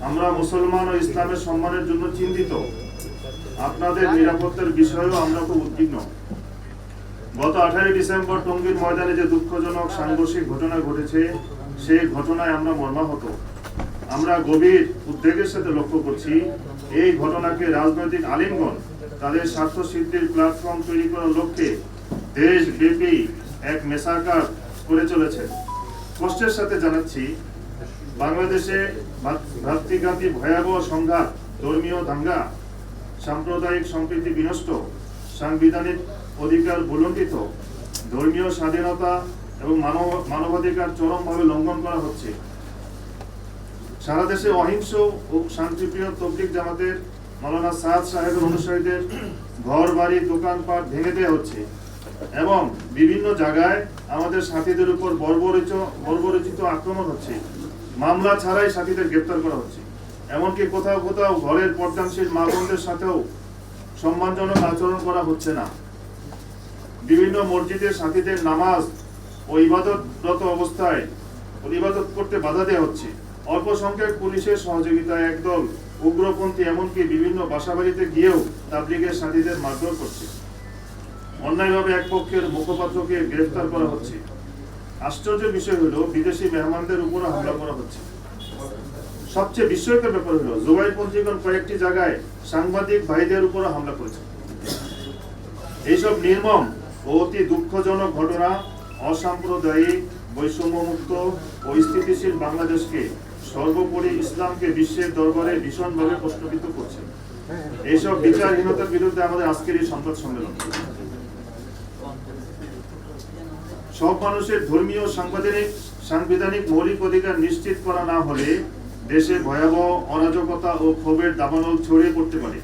আমরা মুসলমান ও ইসলামের সম্মানের জন্য চিন্তিত। আপনাদের নিরাপত্তার বিষয়েও আমরা খুব উদ্বিগ্ন। গত 18 ডিসেম্বর টঙ্গীর ময়দানে যে দুঃখজনক সাংঘর্ষিক ঘটনা ঘটেছে, সেই ঘটনায় আমরা মর্মাহত। আমরা গভীর উদ্বেগের সাথে লক্ষ্য করছি এই ঘটনাকে রাজনৈতিক আলিমগণ তাদের স্বার্থ সিদ্ধির প্ল্যাটফর্ম তৈরি করার লক্ষ্যে দেশব্যাপী এক মেসাকার করে চলেছে। কষ্টের সাথে জানাচ্ছি, বাংলাদেশে ভ্রাতৃঘাতী ভয়াবহ সংঘাত, ধর্মীয় দাঙ্গা, সাম্প্রদায়িক সম্প্রীতি বিনষ্ট, সাংবিধানিক অধিকার ভুলণ্ঠিত, ধর্মীয় স্বাধীনতা এবং মানবাধিকার চরমভাবে লঙ্ঘন করা হচ্ছে। সারা দেশে অহিংস ও শান্তিপ্রিয় তবলিগ জামাতের মাওলানা সাদ সাহেবের অনুসারীদের ঘর বাড়ি দোকানপাট ভেঙে দেওয়া হচ্ছে এবং বিভিন্ন জায়গায় আমাদের সাথীদের উপর বর্বরচিত আক্রমণ হচ্ছে। মামলা ছাড়াই সাথীদের গ্রেপ্তার করা হচ্ছে। এমনকি কোথাও কোথাও ঘরের পর্দানশীল মা বোনদের সাথেও সম্মানজনক আচরণ করা হচ্ছে না। বিভিন্ন মসজিদে সাথীদের নামাজ ও ইবাদতরত অবস্থায় ইবাদত করতে বাধা দেওয়া হচ্ছে। অল্প সংখ্যক পুলিশের সহযোগিতায় একদল উগ্রপন্থী এমনকি বিভিন্ন বাসাবাড়িতে গিয়েও তাবলিগের সাথীদের মারধর করছে। অন্যায়ভাবে এক পক্ষের মুখপাত্রকে গ্রেফতার করা হচ্ছে। আশ্চর্যের বিষয় হলো, বিদেশি মেহমানদের উপর হামলা করা হচ্ছে। সবচেয়ে বিস্ময়কর ব্যাপার হলো, জুবাইরপন্থীগণ কয়েকটি জায়গায় সাংবাদিক ভাইদের উপর হামলা করেছে। এইসব নির্মম ও অতি দুঃখজনক ঘটনা অসাম্প্রদায়িক, বৈষম্যমুক্ত ও স্থিতিশীল বাংলাদেশকে, সর্বোপরি ইসলামকে বিশ্বের দরবারে ভীষণভাবে প্রশ্নবিদ্ধ করছে। এইসব বিচারহীনতার বিরুদ্ধে আমাদের আজকের এই সংবাদ সম্মেলন। সব মানুষের ধর্মীয় সাংবিধানিক মৌলিক অধিকার নিশ্চিত করা না হলে দেশে ভয়াবহ অরাজকতা ও ক্ষোভের দাবানল ছড়িয়ে পড়তে পারে।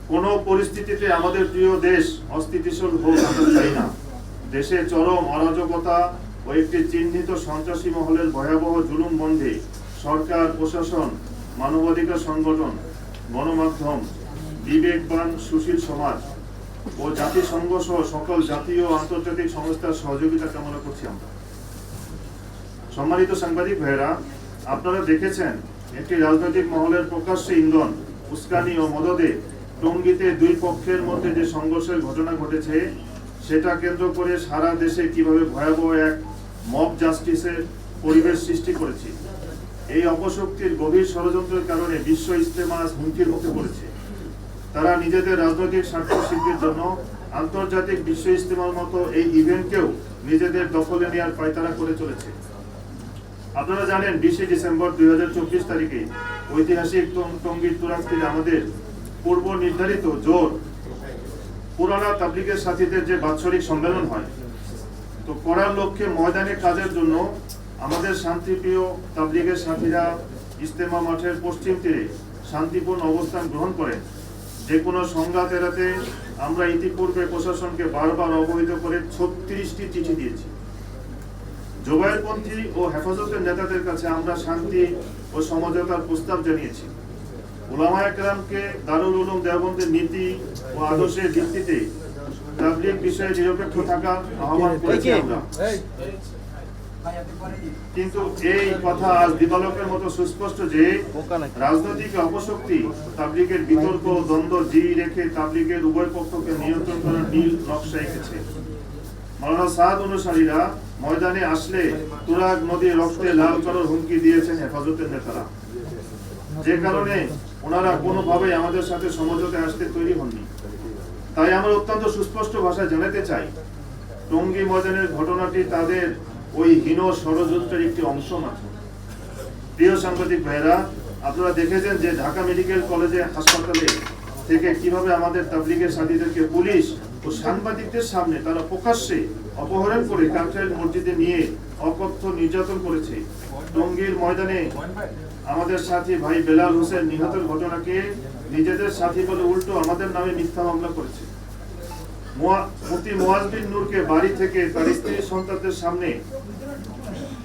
কোন পরিস্থিতিতে আমাদের প্রিয় দেশ অস্থিতিশীল হোক আমরা চাই না। দেশে চরম অরাজকতা ও একটি চিহ্নিত সন্ত্রাসী মহলের ভয়াবহ জুলুম বন্ধে সরকার, প্রশাসন, মানবাধিকার সংগঠন, গণমাধ্যম, বিবেকবান সুশীল সমাজ ও জাতিসংঘ সহ সকল জাতীয় ও আন্তর্জাতিক সংস্থার সহযোগিতা কামনা করছি আমরা। সম্মানিত সাংবাদিক ভাইয়েরা, আপনারা দেখেছেন একটি রাজনৈতিক মহলের প্রকাশ্যে ইন্ধন, উস্কানি ও মদদে টঙ্গীতে দুই পক্ষের মধ্যে যে সংঘর্ষের ঘটনা ঘটেছে, সেটা কেন্দ্র করে সারা দেশে কিভাবে ভয়াবহ এক মব জাস্টিসের পরিবেশ সৃষ্টি করেছে। এই অপশক্তির গভীর ষড়যন্ত্রের কারণে বিশ্ব ইজতেমা হুমকির মুখে পড়েছে। তারা নিজেদের রাজনৈতিক স্বার্থ সিদ্ধির জন্য আন্তর্জাতিক বিশ্ব ইজতেমার মতো এই ইভেন্টকেও নিজেদের দখলে নেওয়ার পায়তারা করে চলেছে। আপনারা জানেন, 20 ডিসেম্বর 2024 তারিখে ঐতিহাসিক টঙ্গীর তুরাগতীরে আমাদের পূর্ব নির্ধারিত জোর পুরানা তাবলিগের সাথীদের যে বাৎসরিক সম্মেলন হয়, তো করার লক্ষ্যে ময়দানে কাজের জন্য আমাদের শান্তিপ্রিয় তাবলিগের সাথীরা ইজতেমা মাঠের পশ্চিম তীরে শান্তিপূর্ণ অবস্থান গ্রহণ করেন। যে কোনো সংঘাত এড়াতে আমরা ইতিপূর্বে প্রশাসনকে বারবার অবহিত করে 36টি চিঠি দিয়েছি। জুবাইরপন্থী ও হেফাজতের নেতাদের কাছে আমরা শান্তি ও সমঝোতার প্রস্তাব জানিয়েছি। উলামায়ে কেরামকে দারুল উলুম দেওবন্দের নীতি ও আদর্শের ভিত্তিতে তাবলীগ বিষয়ে নিরপেক্ষ থাকার আহ্বান করেছি আমরা। কিন্তু এই কথা আজ দিবালোকের মতো সুস্পষ্ট যে রাজনৈতিক অপশক্তি তাবলীগের বিতর্ক দ্বন্দ্ব জিয়ে রেখে তাবলীগের উভয় পক্ষকে নিয়ন্ত্রণ করার নীল নকশা এঁকেছে। মাওলানা সাদ অনুসারীরা ময়দানে আসলে তুরাগ নদী রক্তে লাল করার হুমকি দিয়েছেন হেফাজতের নেতারা, যে কারণে ওনারা কোনোভাবেই আমাদের সাথে সমঝোতায় আসতে তৈরি হননি। তাই আমরা অত্যন্ত সুস্পষ্ট ভাষায় জানাতে চাই, টঙ্গী ময়দানের ঘটনাটি তাদের ওই হীন ষড়যন্ত্রের একটি অংশ মাত্র। প্রিয় সাংবাদিক ভাইয়েরা, আপনারা দেখেছেন যে ঢাকা মেডিকেল কলেজে হাসপাতালে থেকে কিভাবে আমাদের তাবলীগের সাথীদেরকে পুলিশ ও সাংবাদিকদের সামনে তারা প্রকাশ্যে অপহরণ করে কাকরাইল মসজিদে নিয়ে অকথ্য নির্যাতন করেছে। টঙ্গীর ময়দানে আমাদের সাথী ভাই বেলাল হোসেন নিহতের ঘটনাকে নিজেদের সাথী বলে উল্টো আমাদের নামে মিথ্যা মামলা করেছে। মুফতি মুয়াজ বিন নূরকে বাড়ি থেকে তার স্ত্রী সন্তানদের সামনে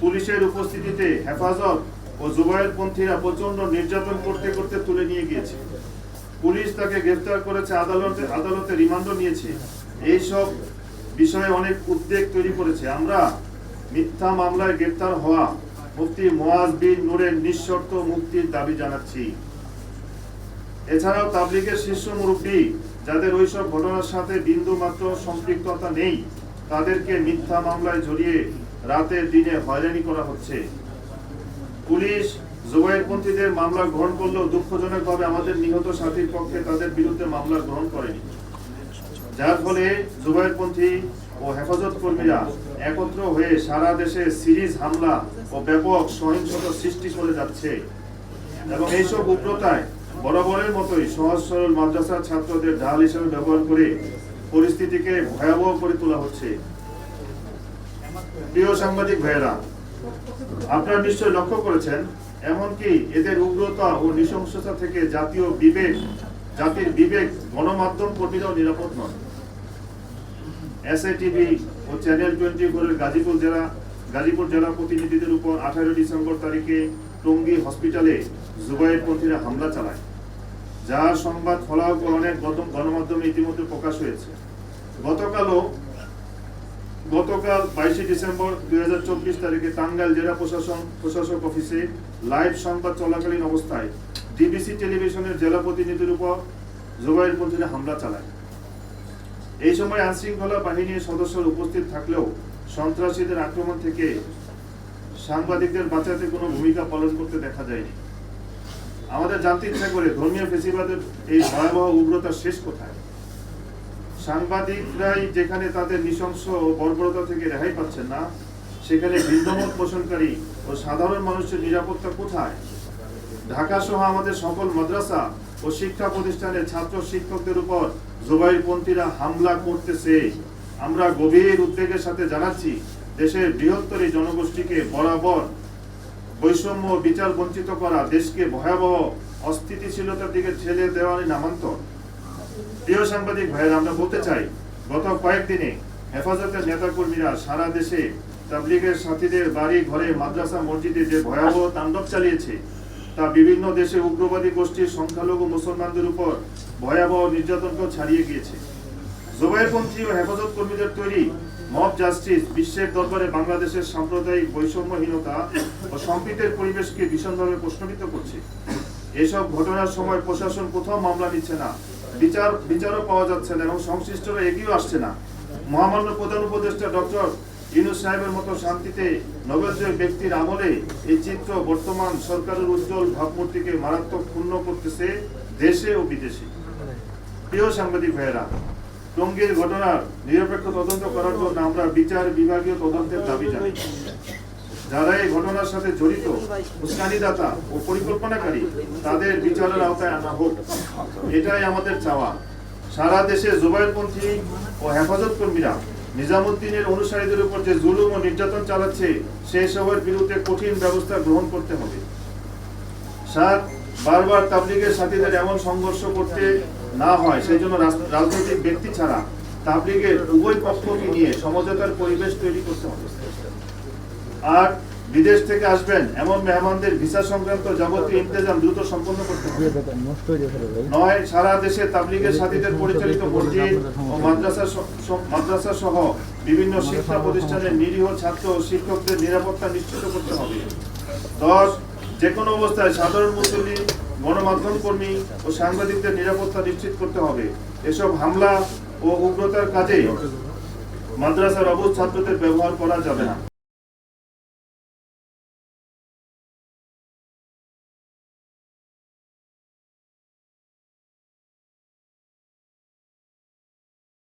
পুলিশের উপস্থিতিতে হেফাজত ও জুবাইরপন্থীরা প্রচন্ড নির্যাতন করতে করতে তুলে নিয়ে গিয়েছে। পুলিশ তাকে গ্রেফতার করেছে, আদালতে রিমান্ডও নিয়েছে। এইসব বিষয়ে অনেক উদ্বেগ তৈরি করেছে। আমরা মিথ্যা মামলায় গ্রেপ্তার হওয়া মুফতি মুয়াজ বিন নূরের নিঃশর্ত মুক্তির দাবি জানাচ্ছি। এছাড়াও তাবলিগের শীর্ষ মুরব্বী যাদের ওইসব ঘটনার সাথে বিন্দু মাত্র সম্পৃক্ততা নেই, তাদেরকে মিথ্যা মামলায় জড়িয়ে রাতে দিনে হয়রানি করা হচ্ছে। পুলিশ জুবায়েরপন্থীদের মামলা গ্রহণ করলেও দুঃখজনকভাবে আমাদের নিহত সাথীর পক্ষে তাদের বিরুদ্ধে মামলা গ্রহণ করেনি, যার ফলে জুবায়েরপন্থী ও হেফাজত কর্মীরা একত্র হয়ে সারা দেশে সিরিজ হামলা ও ব্যাপক সহিংসতা সৃষ্টি করে যাচ্ছে এবং এইসব উগ্রতায় বরাবরের মতোই সহজ সরল মাদ্রাসার ছাত্রদের ঢাল হিসেবে ব্যবহার করে পরিস্থিতিকে ভয়াবহ করে তোলা হচ্ছে। প্রিয় সাংবাদিক ভাইয়েরা, আপনারা নিশ্চয় লক্ষ্য করেছেন, এমনকি এদের উগ্রতা ও নৃশংসতা থেকে জাতির বিবেক গণমাধ্যম কর্মীরাও নিরাপদ নয়। এসএটিভি ও চ্যানেল 24 এর গাজীপুর জেলা প্রতিনিধিদের উপর 18 ডিসেম্বর তারিখে টঙ্গী হসপিটালে জুবায়েরপন্থীরা হামলা চালায়, যার সংবাদ ফলাফল অনেক গণমাধ্যমে ইতিমধ্যে প্রকাশ হয়েছে। গতকাল 22 ডিসেম্বর 2024 তারিখে টাঙ্গাইল জেলা প্রশাসক অফিসে লাইভ সংবাদ চলাকালীন অবস্থায় ডিবিসি টেলিভিশনের জেলা প্রতিনিধির উপর জুবায়েরপন্থীরা হামলা চালায়। এই সময় আইনশৃঙ্খলা বাহিনীর সদস্যরা উপস্থিত থাকলেও সন্ত্রাসীদের আক্রমণ থেকে সাংবাদিকদের বাঁচাতে কোনো ভূমিকা পালন করতে দেখা যায়নি। আমাদের জানতে ইচ্ছা করে ধর্মীয় ফেসিবাদের এই ভয়াবহ উগ্রতার শেষ কোথায়? সাংবাদিকরাই যেখানে তাদের নৃশংস ও বর্বরতা থেকে রেহাই পাচ্ছেন না, সেখানে ভিন্নমত পোষণকারী ও সাধারণ মানুষের নিরাপত্তা কোথায়? ঢাকা সহ আমাদের সকল মাদ্রাসা ও শিক্ষা প্রতিষ্ঠানের ছাত্র শিক্ষকদের উপর জুবায়েরপন্থীরা হামলা করতেছে। আমরা গভীর উদ্বেগের সাথে জানাচ্ছি, দেশের বৃহত্তর এই জনগোষ্ঠীকে বরাবর বৈষম্য বিচার বঞ্চিত করা দেশকে ভয়াবহ অস্থিতিশীলতার দিকে ঠেলে দেওয়ার নামান্তর। প্রিয় সাংবাদিক ভাইয়েরা, আমরা বলতে চাই, গত কয়েকদিনে হেফাজতের নেতাকর্মীরা সারা দেশে তাবলিগের সাথীদের বাড়ি ঘরে মাদ্রাসা মসজিদে যে ভয়াবহ তাণ্ডব চালিয়েছে, তা বিভিন্ন দেশে উগ্রবাদী গোষ্ঠীর সংখ্যালঘু মুসলমানদের উপর ভয়াবহ নির্যাতনকেও ছাড়িয়ে গিয়েছে। জুবায়েরপন্থী ও হেফাজত কর্মীদের তৈরি মব জাস্টিস বিশ্বের দরবারে বাংলাদেশের সাম্প্রদায়িক বৈষম্যহীনতা ও সম্প্রীতির পরিবেশকে ভীষণভাবে প্রশ্নবিদ্ধ করছে। এসব ঘটনার সময় প্রশাসন কোথাও মামলা নিচ্ছে না, বিচারও পাওয়া যাচ্ছে না এবং সংশ্লিষ্টরা এগিয়েও আসছে না। মহামান্য প্রধান উপদেষ্টা ডক্টর ইউনূস সাহেবের মতো শান্তিতে নোবেলজয়ী ব্যক্তির আমলে এই চিত্র বর্তমান সরকারের উজ্জ্বল ভাবমূর্তিকে মারাত্মক ক্ষুণ্ণ করতেছে দেশে ও বিদেশে। প্রিয় সাংবাদিক ভাইয়েরা, টঙ্গীর ঘটনার নিরপেক্ষ তদন্ত করার জন্য আমরা বিচার বিভাগীয় তদন্তের দাবি জানাই। যারা এই ঘটনার সাথে জড়িত, উস্কানিদাতা ও পরিকল্পনাকারী, তাদের বিচারের আওতায় আনা হোক, এটাই আমাদের চাওয়া। সারা দেশে জুবায়েরপন্থী ও হেফাজত কর্মীরা নিজামুদ্দিনের অনুসারীদের উপর যে জুলুম ও নির্যাতন চালাচ্ছে, সেই সবের বিরুদ্ধে কঠিন ব্যবস্থা গ্রহণ করতে হবে। বারবার তাবলিগের সাথীদের এমন সংঘর্ষ করতে না হয়, সেই জন্য রাজনৈতিক ব্যক্তি ছাড়া তাবলিগের উভয় পক্ষকে নিয়ে সমঝোতার পরিবেশ তৈরি করতে হবে। আর বিদেশ থেকে আসবেন এমন মেহমানদের ভিসা সংক্রান্ত যাবতীয় ইন্তেজাম দ্রুত সম্পন্ন করতে হবে। নয়, সারা দেশে তাবলিগের সাথীদের পরিচালিত মসজিদ ও মাদ্রাসা সহ বিভিন্ন শিক্ষা প্রতিষ্ঠানের নিরীহ ছাত্র ও শিক্ষকদের নিরাপত্তা নিশ্চিত করতে হবে। 10, যে কোনো অবস্থায় সাধারণ মুসল্লি, গণমাধ্যম কর্মী ও সাংবাদিকদের নিরাপত্তা নিশ্চিত করতে হবে। এসব হামলা ও উগ্রতার কাজে মাদ্রাসার অবুঝ ছাত্রদের ব্যবহার করা যাবে না।